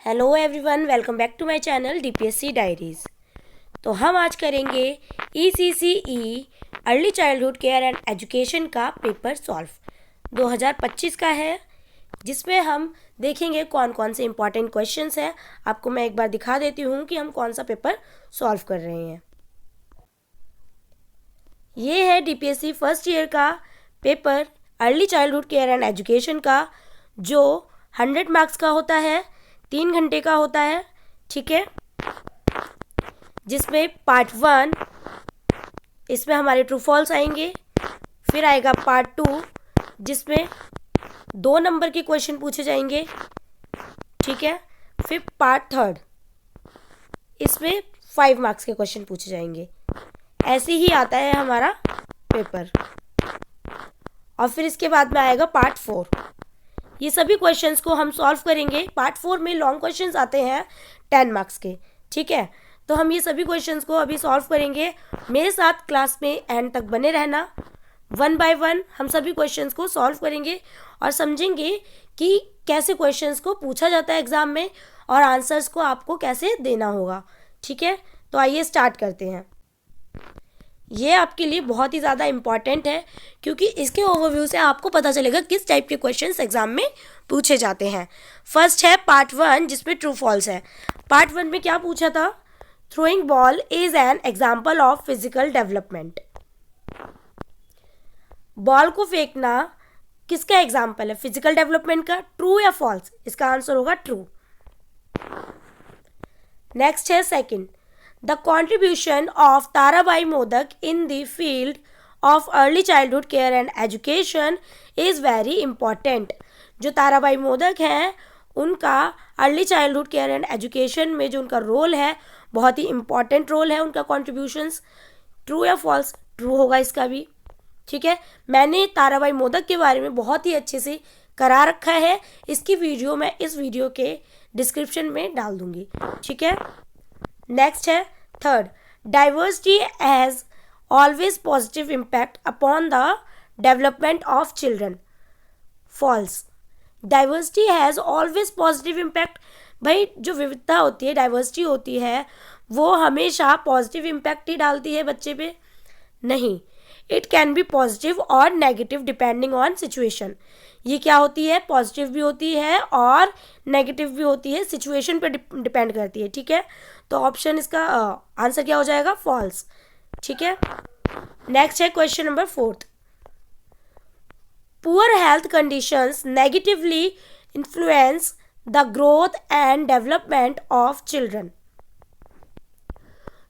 Hello everyone, welcome back to my channel DPSC diaries. तो हम आज करेंगे ECCE early childhood care and education का पेपर सॉल्व 2025 का है, जिसमें हम देखेंगे कौन कौन से इम्पॉर्टेंट क्वेश्चंस हैं। आपको मैं एक बार दिखा देती हूँ कि हम कौन सा पेपर सॉल्व कर रहे हैं। ये है डीपीएससी फर्स्ट ईयर का paper early childhood care and education का, जो 100 मार्क्स का होता है, 3 घंटे का होता है, ठीक है। जिसमें पार्ट 1 इसमें हमारे ट्रू फॉल्स आएंगे, फिर आएगा पार्ट 2 जिसमें 2 नंबर के क्वेश्चन पूछे जाएंगे, ठीक है। फिर पार्ट 3 इसमें 5 मार्क्स के क्वेश्चन पूछे जाएंगे। ऐसे ही आता है हमारा पेपर। और फिर इसके बाद में आएगा पार्ट 4। ये सभी क्वेश्चंस को हम सॉल्व करेंगे। पार्ट 4 में लॉन्ग क्वेश्चंस आते हैं 10 मार्क्स के, ठीक है। तो हम ये सभी क्वेश्चंस को अभी सॉल्व करेंगे। मेरे साथ क्लास में एंड तक बने रहना। 1 बाय 1 हम सभी क्वेश्चंस को सॉल्व करेंगे और समझेंगे कि कैसे क्वेश्चंस को पूछा जाता है एग्जाम में और आंसर्स को आपको कैसे देना होगा, ठीक है। तो आइए स्टार्ट करते हैं। ये आपके लिए बहुत ही ज़्यादा इम्पॉर्टेंट है, क्योंकि इसके ओवरव्यू से आपको पता चलेगा किस टाइप के क्वेश्चंस एग्जाम में पूछे जाते हैं। फर्स्ट है पार्ट 1 जिसमें ट्रू फॉल्स है। पार्ट 1 में क्या पूछा था? Throwing ball is an example of physical development. Ball को फेंकना किसका एग्जाम्पल है? फिजिकल डेवलपमेंट का। ट्रू या फॉल्स? इसका आंसर होगा ट्रू। नेक्स्ट है second, the contribution of Tarabai modak in the field of early childhood care and education is very important. जो ताराबाई मोदक हैं उनका early childhood care and education में जो उनका रोल है, बहुत ही इम्पॉर्टेंट रोल है उनका कॉन्ट्रीब्यूशंस। ट्रू या फॉल्स? ट्रू होगा इसका भी, ठीक है। मैंने ताराबाई मोदक के बारे में बहुत ही अच्छे से करा रखा है। इसकी वीडियो मैं इस वीडियो के डिस्क्रिप्शन में डाल दूंगी, ठीक है। नेक्स्ट है third, diversity has always positive impact upon the development of children. False. Diversity has always positive impact. भाई जो विविधता होती है, डाइवर्सिटी होती है, वो हमेशा पॉजिटिव इम्पैक्ट ही डालती है बच्चे पे? नहीं, इट कैन बी पॉजिटिव और नेगेटिव डिपेंडिंग ऑन सिचुएशन। ये क्या होती है? पॉजिटिव भी होती है और नेगेटिव भी होती है, सिचुएशन पे डिपेंड करती है, ठीक है। तो ऑप्शन इसका आंसर क्या हो जाएगा? फॉल्स, ठीक है। नेक्स्ट है question number 4, poor health conditions negatively influence the growth and development of children.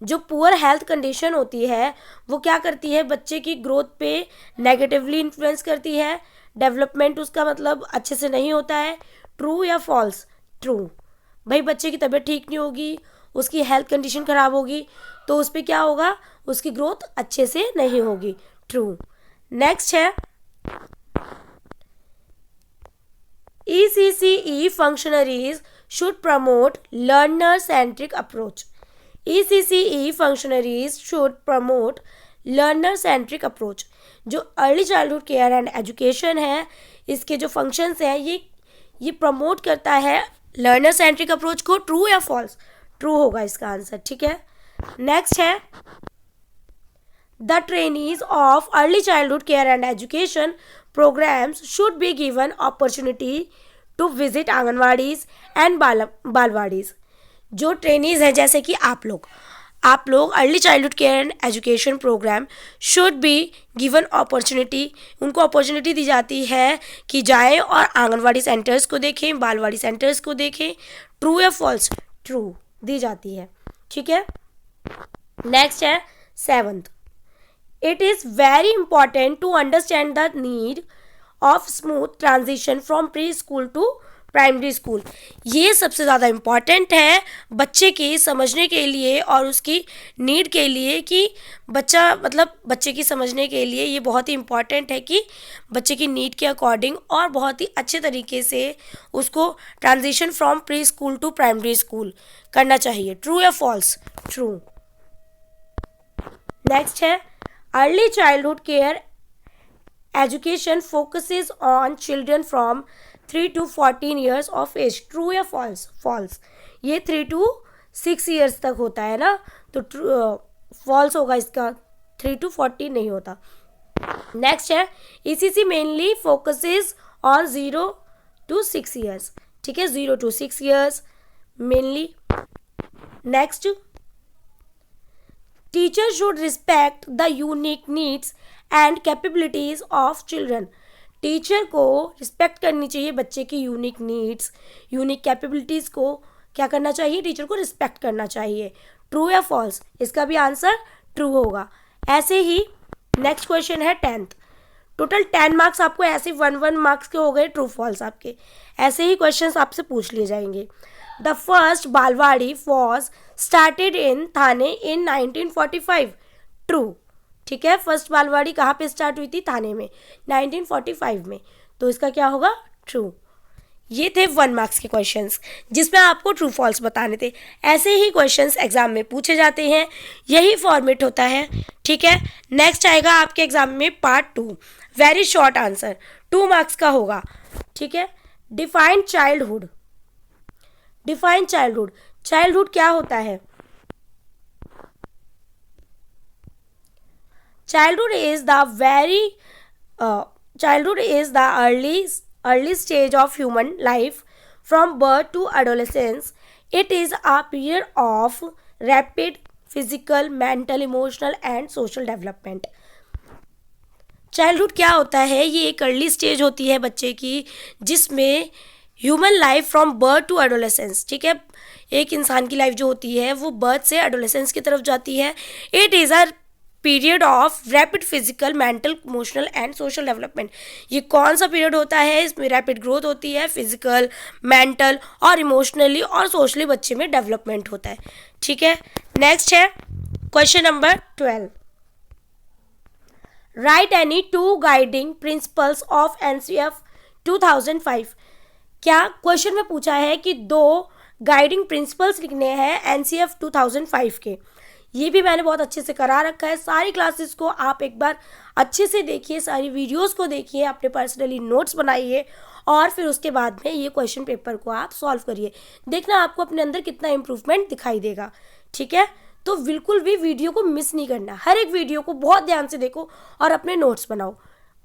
जो पुअर हेल्थ कंडीशन होती है वो क्या करती है? बच्चे की ग्रोथ पे नेगेटिवली इन्फ्लुएंस करती है, डेवलपमेंट उसका मतलब अच्छे से नहीं होता है। ट्रू या फॉल्स? ट्रू। भाई बच्चे की तबीयत ठीक नहीं होगी, उसकी हेल्थ कंडीशन ख़राब होगी, तो उस पर क्या होगा? उसकी ग्रोथ अच्छे से नहीं होगी। ट्रू। नेक्स्ट है ECCE functionaries should promote learner-centric approach. ECCE functionaries should promote learner-centric approach. जो early childhood care and education है, इसके जो फंक्शंस हैं ये प्रमोट करता है लर्नर सेंट्रिक अप्रोच को। ट्रू या फॉल्स? ट्रू होगा इसका आंसर, ठीक है। नेक्स्ट है the trainees of early childhood care and education programs should be given opportunity to visit anganwadis and balwadis. जो ट्रेनीज हैं जैसे कि आप लोग early childhood care and education program should be given opportunity, उनको अपॉर्चुनिटी दी जाती है कि जाएं और आंगनवाड़ी सेंटर्स को देखें, बालवाड़ी सेंटर्स को देखें। ट्रू या फॉल्स? ट्रू दी जाती है, ठीक है। नेक्स्ट है 7th, it is very important to understand the need of smooth transition from preschool to primary school. ये सबसे ज़्यादा इम्पॉर्टेंट है बच्चे की समझने के लिए और उसकी नीड के लिए, कि बच्चे की समझने के लिए ये बहुत ही इम्पॉर्टेंट है कि बच्चे की नीड के अकॉर्डिंग और बहुत ही अच्छे तरीके से उसको transition from preschool to primary school करना चाहिए। ट्रू या फॉल्स? ट्रू। नेक्स्ट है early childhood care education focuses on children from 3 to 14 years of age. True या फॉल्स? फॉल्स। ये 3 to 6 ईयर्स तक होता है ना, तो फॉल्स होगा इसका, 3 to 14 नहीं होता। नेक्स्ट है ECC mainly focuses on 0 to 6 years, ठीक है, 0 to 6 years mainly. Next, teacher should respect the unique needs and capabilities of children. Teacher को रिस्पेक्ट करनी चाहिए बच्चे की यूनिक नीड्स, यूनिक कैपेबिलिटीज को क्या करना चाहिए, टीचर को रिस्पेक्ट करना चाहिए। ट्रू या फॉल्स? इसका भी आंसर ट्रू होगा। ऐसे ही नेक्स्ट क्वेश्चन है 10th। टोटल 10 मार्क्स आपको ऐसे 1 मार्क्स के हो गए ट्रू फॉल्स आपके। ऐसे ही क्वेश्चंस आपसे पूछ लिए जाएंगे। The first balwadi was started in Thane in 1945। True, ठीक है, फर्स्ट बालवाड़ी कहाँ पे स्टार्ट हुई थी? थाने में, 1945 में। तो इसका क्या होगा? ट्रू। ये थे 1 मार्क्स के क्वेश्चंस जिसमें आपको ट्रू फॉल्स बताने थे। ऐसे ही क्वेश्चंस एग्जाम में पूछे जाते हैं, यही फॉर्मेट होता है, ठीक है। नेक्स्ट आएगा आपके एग्जाम में part 2, very short answer, 2 marks का होगा, ठीक है। Define childhood. Define childhood, childhood क्या होता है? Childhood is the early stage of human life from birth to adolescence. It is a period of rapid physical, mental, emotional and social development. Childhood क्या होता है? ये एक अर्ली स्टेज होती है बच्चे की जिसमें human life from birth to adolescence, ठीक है, एक इंसान की लाइफ जो होती है वो बर्थ से एडोलेसेंस की तरफ जाती है। It is a period of rapid physical, mental, emotional and social development. ये कौन सा पीरियड होता है? इसमें रैपिड ग्रोथ होती है, फिजिकल, मेंटल और इमोशनली और सोशली बच्चे में डेवलपमेंट होता है, ठीक है। नेक्स्ट है question number 12। Right any 2 guiding principles of NCF 2005। क्या क्वेश्चन में पूछा है कि 2 गाइडिंग प्रिंसिपल्स लिखने हैं एनसीएफ 2005 के। ये भी मैंने बहुत अच्छे से करा रखा है। सारी क्लासेस को आप एक बार अच्छे से देखिए, सारी वीडियोस को देखिए, अपने पर्सनली नोट्स बनाइए और फिर उसके बाद में ये क्वेश्चन पेपर को आप सॉल्व करिए। देखना आपको अपने अंदर कितना इम्प्रूवमेंट दिखाई देगा, ठीक है। तो बिल्कुल भी वीडियो को मिस नहीं करना, हर एक वीडियो को बहुत ध्यान से देखो और अपने नोट्स बनाओ,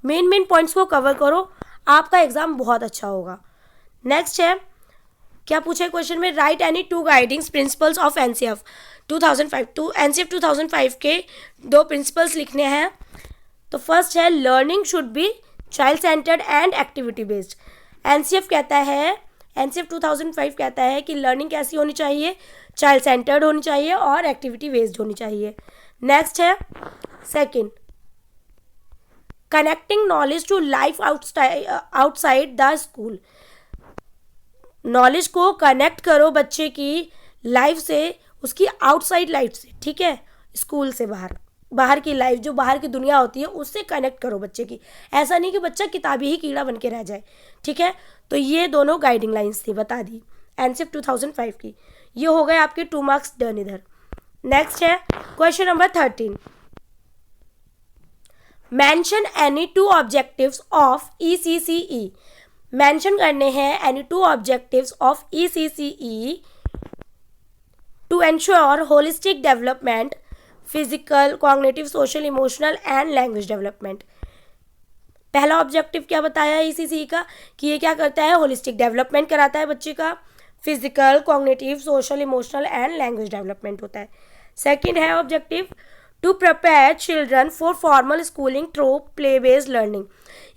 मेन पॉइंट्स को कवर करो, आपका एग्जाम बहुत अच्छा होगा। नेक्स्ट है, क्या पूछा है क्वेश्चन में? Right any 2 guiding principles of NCF 2005। तो एनसीएफ 2005 के 2 प्रिंसिपल्स लिखने हैं। तो फर्स्ट है learning should be child centred and activity based. NCF कहता है, एनसीएफ 2005 कहता है कि लर्निंग कैसी होनी चाहिए? चाइल्ड सेंटर्ड होनी चाहिए और एक्टिविटी बेस्ड होनी चाहिए। नेक्स्ट है second, connecting knowledge to life outside the school. Knowledge को कनेक्ट करो बच्चे की लाइफ से, उसकी आउटसाइड लाइफ से, ठीक है, स्कूल से बाहर की लाइफ, जो बाहर की दुनिया होती है उससे कनेक्ट करो बच्चे की। ऐसा नहीं कि बच्चा किताबी ही कीड़ा बन के रह जाए, ठीक है। तो ये दोनों गाइडिंग लाइंस थी, बता दी, एनसीएफ 2005 की। ये हो गए आपके 2 मार्क्स डन इधर। नेक्स्ट है question number 13। Mention any 2 objectives of ECCE. Mention करने हैं any 2 objectives of ECCE to ensure holistic development, physical, cognitive, social, emotional and language development. पहला ऑब्जेक्टिव क्या बताया ईसीसीई का कि ये क्या करता है? होलिस्टिक डेवलपमेंट कराता है बच्चे का, physical, cognitive, social, emotional and language development होता है। सेकंड है objective to prepare children for formal schooling through play based learning.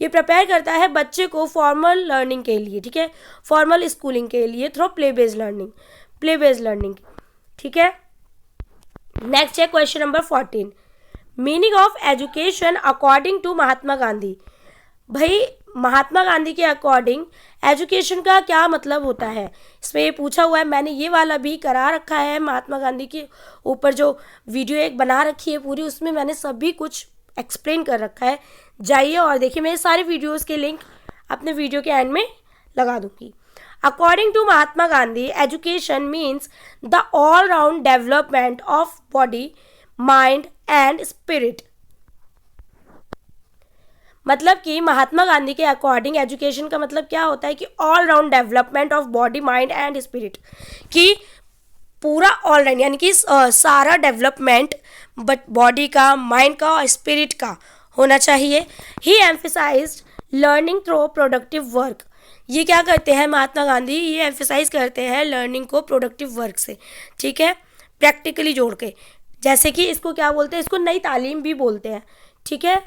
ये प्रिपेयर करता है बच्चे को फॉर्मल लर्निंग के लिए, ठीक है, फॉर्मल स्कूलिंग के लिए थ्रू प्ले बेस्ड लर्निंग, ठीक है। नेक्स्ट है question number 14। Meaning of education according to Mahatma Gandhi. भाई महात्मा गांधी के अकॉर्डिंग एजुकेशन का क्या मतलब होता है, इसमें ये पूछा हुआ है। मैंने ये वाला भी करा रखा है, महात्मा गांधी के ऊपर जो वीडियो एक बना रखी है पूरी, उसमें मैंने सभी कुछ एक्सप्लेन कर रखा है। जाइए और देखिए, मेरे सारे वीडियोस के लिंक अपने वीडियो के एंड में लगा दूंगी। According to Mahatma Gandhi, education means the all round development of body, mind and spirit. मतलब कि महात्मा गांधी के अकॉर्डिंग एजुकेशन का मतलब क्या होता है कि all round development of body mind and spirit, कि पूरा ऑल राउंड यानी कि सारा डेवलपमेंट बॉडी का, माइंड का और स्पिरिट का होना चाहिए। ही एम्फिसाइज्ड लर्निंग थ्रू प्रोडक्टिव वर्क। ये क्या करते हैं महात्मा गांधी, ये एम्फिसाइज करते हैं लर्निंग को प्रोडक्टिव वर्क से, ठीक है, प्रैक्टिकली जोड़ के। जैसे कि इसको क्या बोलते हैं, इसको नई तालीम भी बोलते हैं, ठीक है,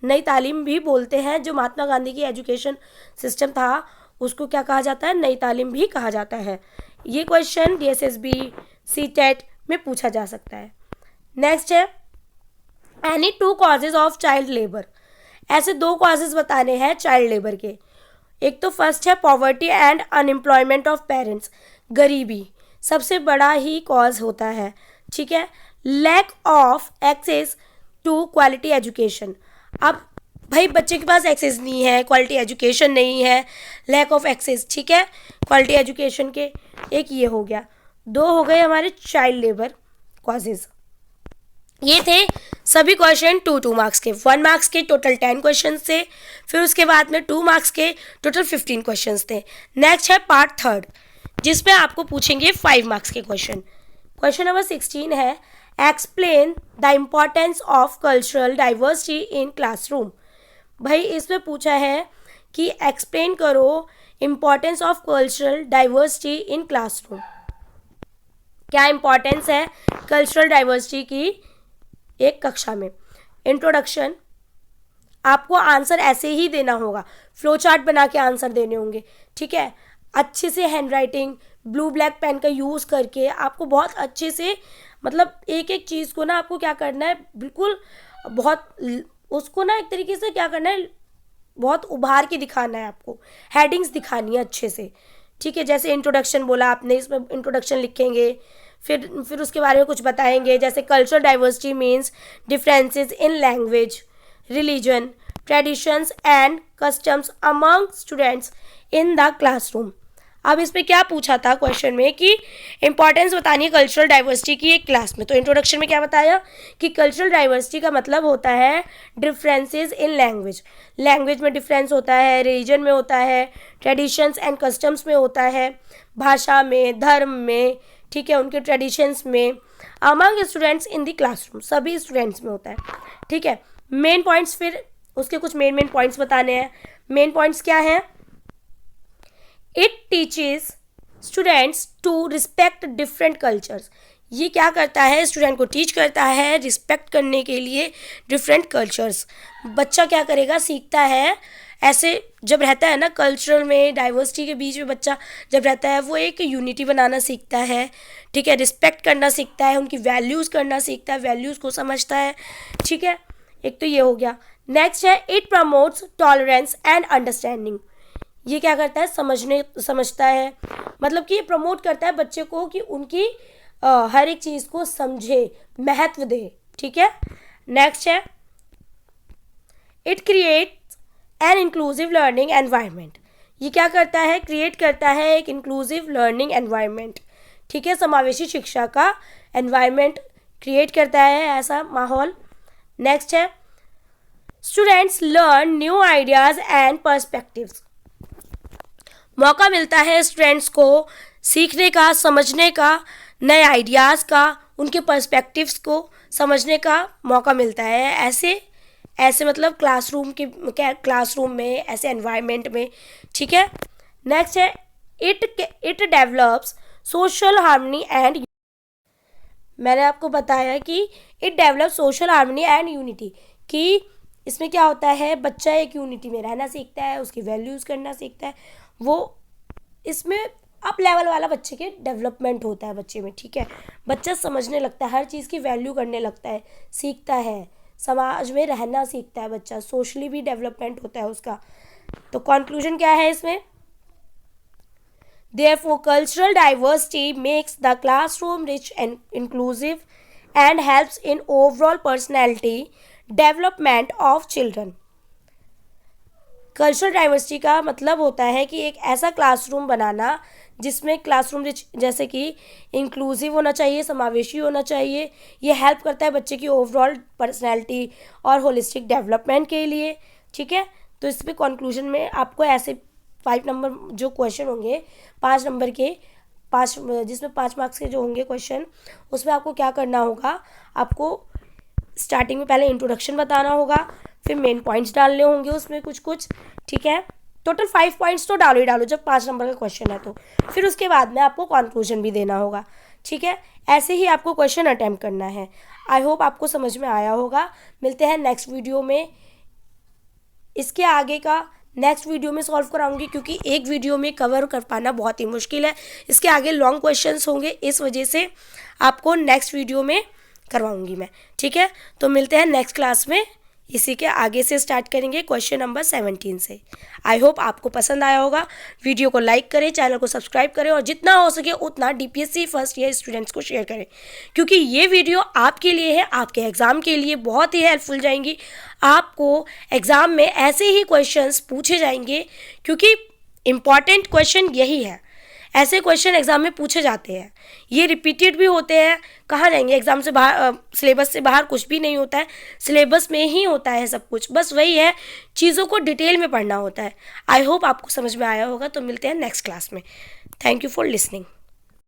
नई तालीम भी बोलते हैं। जो महात्मा गांधी की एजुकेशन सिस्टम था उसको क्या कहा जाता है, नई तालीम भी कहा जाता है। ये क्वेश्चन DSSB CTET में पूछा जा सकता है। नेक्स्ट है any 2 causes of child labour. ऐसे 2 कॉजेज बताने हैं चाइल्ड लेबर के। एक तो फर्स्ट है poverty and unemployment of parents, गरीबी सबसे बड़ा ही कॉज होता है, ठीक है। Lack of access to quality education. अब भाई बच्चे के पास एक्सेस नहीं है, क्वालिटी एजुकेशन नहीं है, लैक ऑफ एक्सेस, ठीक है, क्वालिटी एजुकेशन के। एक ये हो गया। 2 हो गए हमारे चाइल्ड लेबर कॉजेज। ये थे सभी क्वेश्चन 2 मार्क्स के। 1 मार्क्स के टोटल 10 क्वेश्चन थे, फिर उसके बाद में 2 मार्क्स के टोटल 15 क्वेश्चन थे। नेक्स्ट है पार्ट 3 जिसमें आपको पूछेंगे 5 मार्क्स के क्वेश्चन। क्वेश्चन नंबर 16 है explain the importance of cultural diversity in classroom. भाई इसमें पूछा है कि एक्सप्लेन करो importance of cultural diversity in classroom. क्या इम्पोर्टेंस है कल्चरल डाइवर्सिटी की एक कक्षा में। इंट्रोडक्शन, आपको आंसर ऐसे ही देना होगा, फ्लो चार्ट बना के आंसर देने होंगे, ठीक है। अच्छे से handwriting, blue black pen का यूज़ करके आपको बहुत अच्छे से, मतलब एक एक चीज़ को ना आपको क्या करना है, बिल्कुल बहुत उसको ना एक तरीके से क्या करना है, बहुत उभार के दिखाना है आपको, हेडिंग्स दिखानी है अच्छे से, ठीक है। जैसे इंट्रोडक्शन बोला आपने, इसमें इंट्रोडक्शन लिखेंगे, फिर उसके बारे में कुछ बताएंगे। जैसे cultural diversity means differences in language, religion, traditions and customs among students in the classroom. अब इस पे क्या पूछा था क्वेश्चन में कि इंपॉर्टेंस बतानी है कल्चरल डाइवर्सिटी की एक क्लास में। तो इंट्रोडक्शन में क्या बताया कि कल्चरल डाइवर्सिटी का मतलब होता है डिफरेंसेस इन लैंग्वेज, लैंग्वेज में डिफरेंस होता है, रिलीजन में होता है, ट्रेडिशंस एंड कस्टम्स में होता है, भाषा में, धर्म में, ठीक है, उनके ट्रेडिशंस में, among students in the classroom, सभी स्टूडेंट्स में होता है, ठीक है। मेन पॉइंट्स, फिर उसके कुछ मेन पॉइंट्स बताने हैं। मेन पॉइंट्स क्या हैं, it teaches students to respect different cultures. ये क्या करता है, स्टूडेंट को टीच करता है रिस्पेक्ट करने के लिए डिफरेंट कल्चर्स। बच्चा क्या करेगा, सीखता है, ऐसे जब रहता है ना कल्चरल में, डाइवर्सिटी के बीच में बच्चा जब रहता है वो एक यूनिटी बनाना सीखता है, ठीक है, रिस्पेक्ट करना सीखता है, उनकी वैल्यूज़ करना सीखता है, वैल्यूज़ को समझता है, ठीक है। एक तो ये हो गया। नेक्स्ट है it promotes tolerance and understanding. ये क्या करता है, समझता है, मतलब कि ये प्रमोट करता है बच्चे को कि उनकी हर एक चीज़ को समझे, महत्व दे, ठीक है। नेक्स्ट है it creates an inclusive learning environment. ये क्या करता है, क्रिएट करता है एक इंक्लूसिव लर्निंग एनवायरनमेंट, ठीक है, समावेशी शिक्षा का एनवायरनमेंट क्रिएट करता है, ऐसा माहौल। नेक्स्ट है students learn new ideas and perspectives. मौका मिलता है स्टूडेंट्स को सीखने का, समझने का, नए आइडियाज़ का, उनके पर्सपेक्टिव्स को समझने का मौका मिलता है, ऐसे मतलब क्लासरूम में, ऐसे एनवायरनमेंट में, ठीक है। नेक्स्ट है it develops social harmony and, मैंने आपको बताया कि it develop social harmony and unity, कि इसमें क्या होता है, बच्चा एक यूनिटी में रहना सीखता है, उसकी वैल्यूज़ करना सीखता है, वो इसमें अप लेवल वाला बच्चे के डेवलपमेंट होता है बच्चे में, ठीक है। बच्चा समझने लगता है, हर चीज़ की वैल्यू करने लगता है, सीखता है, समाज में रहना सीखता है बच्चा, सोशली भी डेवलपमेंट होता है उसका। तो कंक्लूजन क्या है इसमें, Therefore, cultural diversity makes the classroom rich and inclusive and helps in overall personality development of children. Cultural diversity का मतलब होता है कि एक ऐसा क्लासरूम बनाना जिसमें क्लासरूम रिच, जैसे कि इंक्लूसिव होना चाहिए, समावेशी होना चाहिए। ये हेल्प करता है बच्चे की ओवरऑल पर्सनैलिटी और होलिस्टिक डेवलपमेंट के लिए, ठीक है। तो इस पर कंक्लूजन में आपको ऐसे 5 नंबर जो क्वेश्चन होंगे 5 नंबर के 5 जिसमें 5 मार्क्स के जो होंगे क्वेश्चन, उसमें आपको क्या करना होगा, आपको स्टार्टिंग में पहले इंट्रोडक्शन बताना होगा, फिर मेन पॉइंट्स डालने होंगे उसमें कुछ कुछ, ठीक है। टोटल 5 पॉइंट्स तो डालो ही डालो जब 5 नंबर का क्वेश्चन है तो। फिर उसके बाद में आपको कंक्लूजन भी देना होगा, ठीक है। ऐसे ही आपको क्वेश्चन अटेम्प्ट करना है। आई होप आपको समझ में आया होगा। मिलते हैं नेक्स्ट वीडियो में। इसके आगे का नेक्स्ट वीडियो में सॉल्व कराऊंगी, क्योंकि एक वीडियो में कवर कर पाना बहुत ही मुश्किल है। इसके आगे लॉन्ग क्वेश्चंस होंगे, इस वजह से आपको नेक्स्ट वीडियो में करवाऊंगी मैं, ठीक है। तो मिलते हैं नेक्स्ट क्लास में। इसी के आगे से स्टार्ट करेंगे क्वेश्चन नंबर 17 से। आई होप आपको पसंद आया होगा। वीडियो को लाइक करें, चैनल को सब्सक्राइब करें और जितना हो सके उतना DPSC फर्स्ट ईयर स्टूडेंट्स को शेयर करें, क्योंकि ये वीडियो आपके लिए है, आपके एग्ज़ाम के लिए बहुत ही हेल्पफुल जाएंगी। आपको एग्ज़ाम में ऐसे ही क्वेश्चंस पूछे जाएंगे, क्योंकि इम्पॉर्टेंट क्वेश्चन यही है। ऐसे क्वेश्चन एग्जाम में पूछे जाते हैं, ये रिपीटेड भी होते हैं। कहाँ जाएंगे एग्जाम से बाहर, सिलेबस से बाहर कुछ भी नहीं होता है, सिलेबस में ही होता है सब कुछ। बस वही है, चीज़ों को डिटेल में पढ़ना होता है। आई होप आपको समझ में आया होगा। तो मिलते हैं नेक्स्ट क्लास में। Thank you for listening.